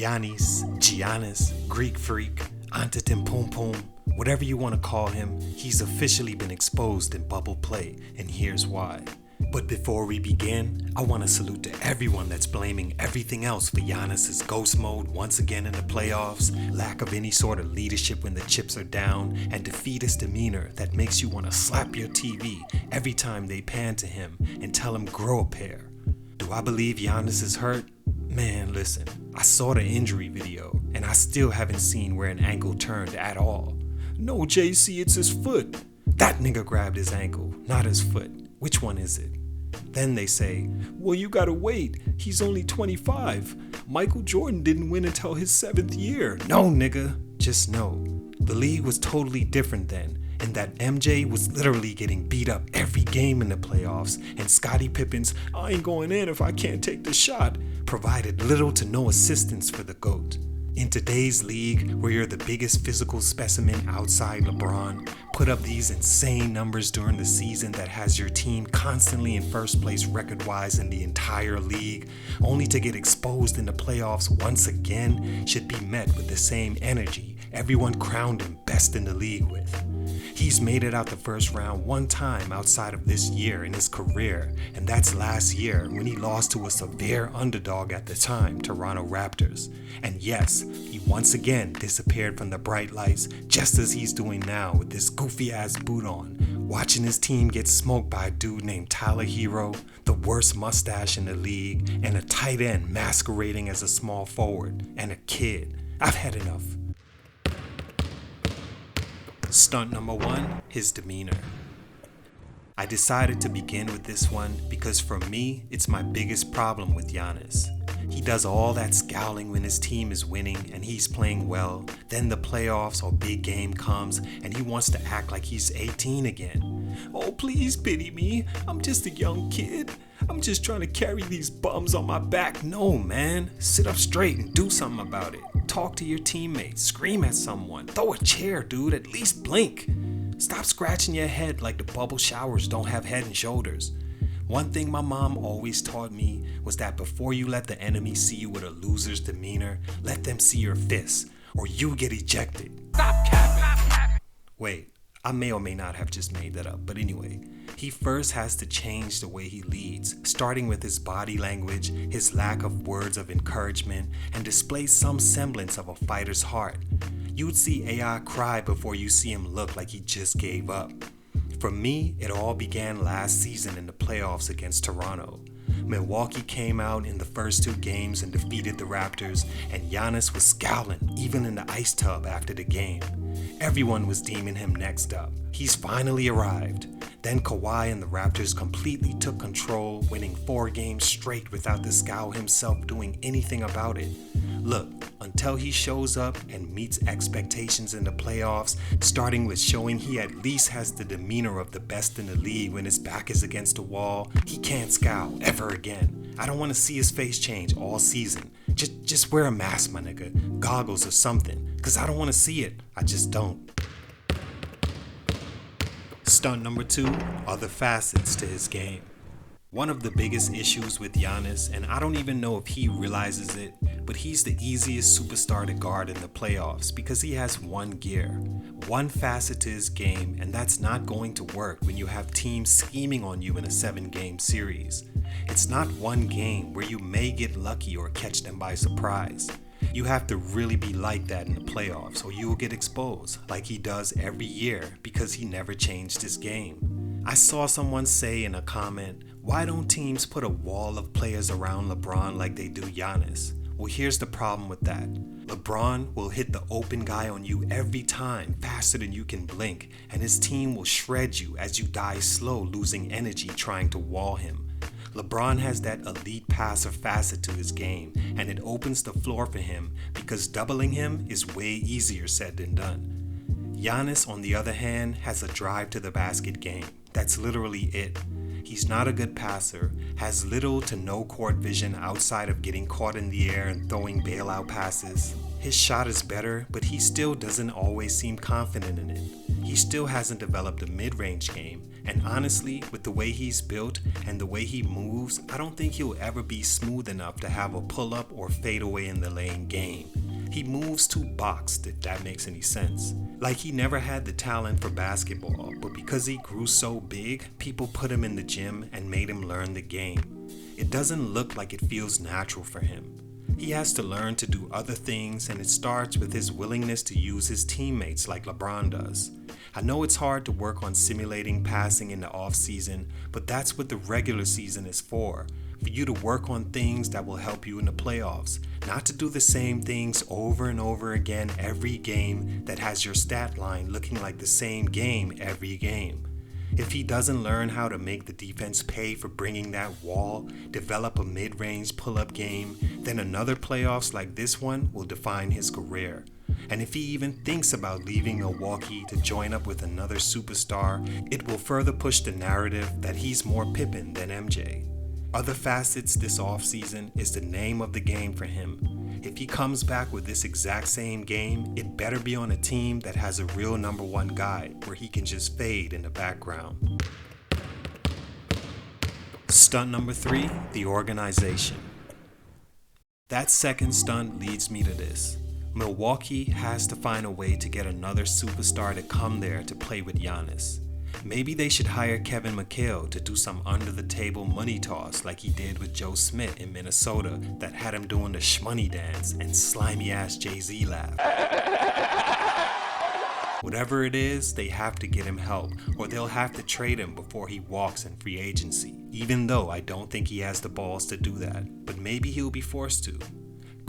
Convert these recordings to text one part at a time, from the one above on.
Giannis, Greek Freak, Antetokounmpo, whatever you want to call him, he's officially been exposed in bubble play, and here's why. But before we begin, I want to salute to everyone that's blaming everything else for Giannis' ghost mode once again in the playoffs, lack of any sort of leadership when the chips are down, and defeatist demeanor that makes you want to slap your TV every time they pan to him and tell him grow a pair. Do I believe Giannis is hurt? Man, listen, I saw the injury video, and I still haven't seen where an ankle turned at all. No, JC, it's his foot. That nigga grabbed his ankle, not his foot. Which one is it? Then they say, well, you gotta wait. He's only 25. Michael Jordan didn't win until his 7th year. No, nigga, just know. The league was totally different then, in that MJ was literally getting beat up every game in the playoffs, and Scottie Pippen's "I ain't going in if I can't take the shot" provided little to no assistance for the GOAT. In today's league, where you're the biggest physical specimen outside LeBron, put up these insane numbers during the season that has your team constantly in first place record-wise in the entire league, only to get exposed in the playoffs once again, should be met with the same energy everyone crowned him best in the league with. He's made it out the first round one time outside of this year in his career, and that's last year when he lost to a severe underdog at the time, Toronto Raptors. And yes, he once again disappeared from the bright lights, just as he's doing now with this goofy ass boot on, watching his team get smoked by a dude named Tyler Hero, the worst mustache in the league, and a tight end masquerading as a small forward, and a kid. I've had enough. Stunt number 1, his demeanor. I decided to begin with this one because for me, it's my biggest problem with Giannis. He does all that scowling when his team is winning and he's playing well. Then the playoffs or big game comes and he wants to act like he's 18 again. Oh, please pity me. I'm just a young kid. I'm just trying to carry these bums on my back. No, man. Sit up straight and do something about it. Talk to your teammates. Scream at someone. Throw a chair, dude. At least blink. Stop scratching your head like the bubble showers don't have head and shoulders. One thing my mom always taught me was that before you let the enemy see you with a loser's demeanor, let them see your fists, or you get ejected. Stop capping. Wait, I may or may not have just made that up, but anyway, he first has to change the way he leads, starting with his body language, his lack of words of encouragement, and display some semblance of a fighter's heart. You'd see AI cry before you see him look like he just gave up. For me, it all began last season in the playoffs against Toronto. Milwaukee came out in the first 2 games and defeated the Raptors, and Giannis was scowling even in the ice tub after the game. Everyone was deeming him next up. He's finally arrived. Then Kawhi and the Raptors completely took control, winning 4 games straight without the scowl himself doing anything about it. Look, until he shows up and meets expectations in the playoffs, starting with showing he at least has the demeanor of the best in the league when his back is against the wall, he can't scowl ever again. I don't want to see his face change all season. Just wear a mask, my nigga, goggles or something, cause I don't want to see it. I just don't. Stunt number 2, other facets to his game. One of the biggest issues with Giannis, and I don't even know if he realizes it, but he's the easiest superstar to guard in the playoffs because he has one gear, one facet to his game, and that's not going to work when you have teams scheming on you in a 7-game series. It's not one game where you may get lucky or catch them by surprise. You have to really be like that in the playoffs or you will get exposed like he does every year because he never changed his game. I saw someone say in a comment, why don't teams put a wall of players around LeBron like they do Giannis? Well, here's the problem with that. LeBron will hit the open guy on you every time faster than you can blink, and his team will shred you as you die slow, losing energy trying to wall him. LeBron has that elite passer facet to his game, and it opens the floor for him because doubling him is way easier said than done. Giannis, on the other hand, has a drive to the basket game. That's literally it. He's not a good passer, has little to no court vision outside of getting caught in the air and throwing bailout passes. His shot is better, but he still doesn't always seem confident in it. He still hasn't developed a mid-range game, and honestly, with the way he's built and the way he moves, I don't think he'll ever be smooth enough to have a pull-up or fadeaway in the lane game. He moves too boxed, if that makes any sense. Like he never had the talent for basketball, but because he grew so big, people put him in the gym and made him learn the game. It doesn't look like it feels natural for him. He has to learn to do other things, and it starts with his willingness to use his teammates like LeBron does. I know it's hard to work on simulating passing in the off-season, but that's what the regular season is for you to work on things that will help you in the playoffs, not to do the same things over and over again every game that has your stat line looking like the same game every game. If he doesn't learn how to make the defense pay for bringing that wall, develop a mid-range pull-up game, then another playoffs like this one will define his career. And if he even thinks about leaving Milwaukee to join up with another superstar, it will further push the narrative that he's more Pippen than MJ. Other facets this offseason is the name of the game for him. If he comes back with this exact same game, it better be on a team that has a real number one guy where he can just fade in the background. Stunt number 3, the organization. That second stunt leads me to this. Milwaukee has to find a way to get another superstar to come there to play with Giannis. Maybe they should hire Kevin McHale to do some under-the-table money toss like he did with Joe Smith in Minnesota that had him doing the shmoney dance and slimy-ass Jay-Z laugh. Whatever it is, they have to get him help, or they'll have to trade him before he walks in free agency, even though I don't think he has the balls to do that, but maybe he'll be forced to.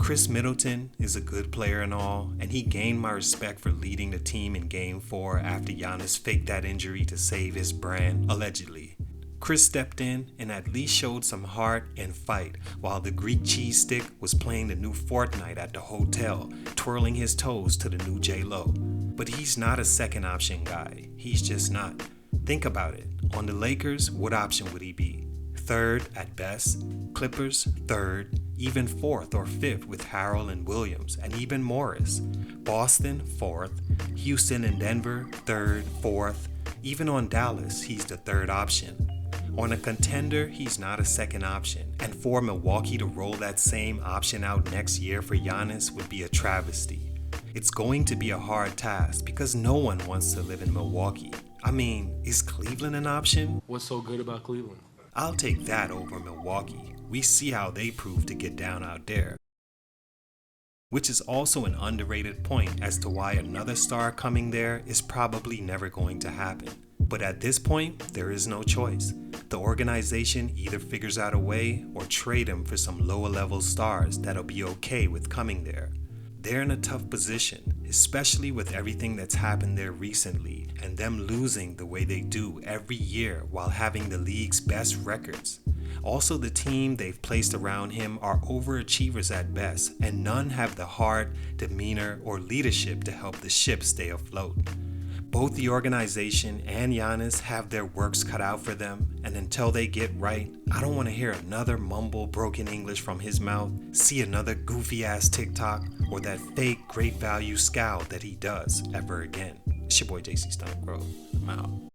Chris Middleton is a good player and all, and he gained my respect for leading the team in Game 4 after Giannis faked that injury to save his brand, allegedly. Chris stepped in and at least showed some heart and fight, while the Greek cheese stick was playing the new Fortnite at the hotel, twirling his toes to the new J-Lo. But he's not a second option guy. He's just not. Think about it. On the Lakers, what option would he be? Third at best, Clippers third, even fourth or fifth with Harrell and Williams, and even Morris. Boston fourth, Houston and Denver third, fourth. Even on Dallas, he's the third option. On a contender, he's not a second option, and for Milwaukee to roll that same option out next year for Giannis would be a travesty. It's going to be a hard task because no one wants to live in Milwaukee. I mean, is Cleveland an option? What's so good about Cleveland? I'll take that over Milwaukee. We see how they prove to get down out there. Which is also an underrated point as to why another star coming there is probably never going to happen. But at this point, there is no choice. The organization either figures out a way or trade him for some lower level stars that'll be okay with coming there. They're in a tough position, especially with everything that's happened there recently and them losing the way they do every year while having the league's best records. Also, the team they've placed around him are overachievers at best, and none have the heart, demeanor, or leadership to help the ship stay afloat. Both the organization and Giannis have their works cut out for them, and until they get right, I don't want to hear another mumble broken English from his mouth, see another goofy ass TikTok, or that fake great value scowl that he does ever again. It's your boy JC Stunted Growth. I'm out.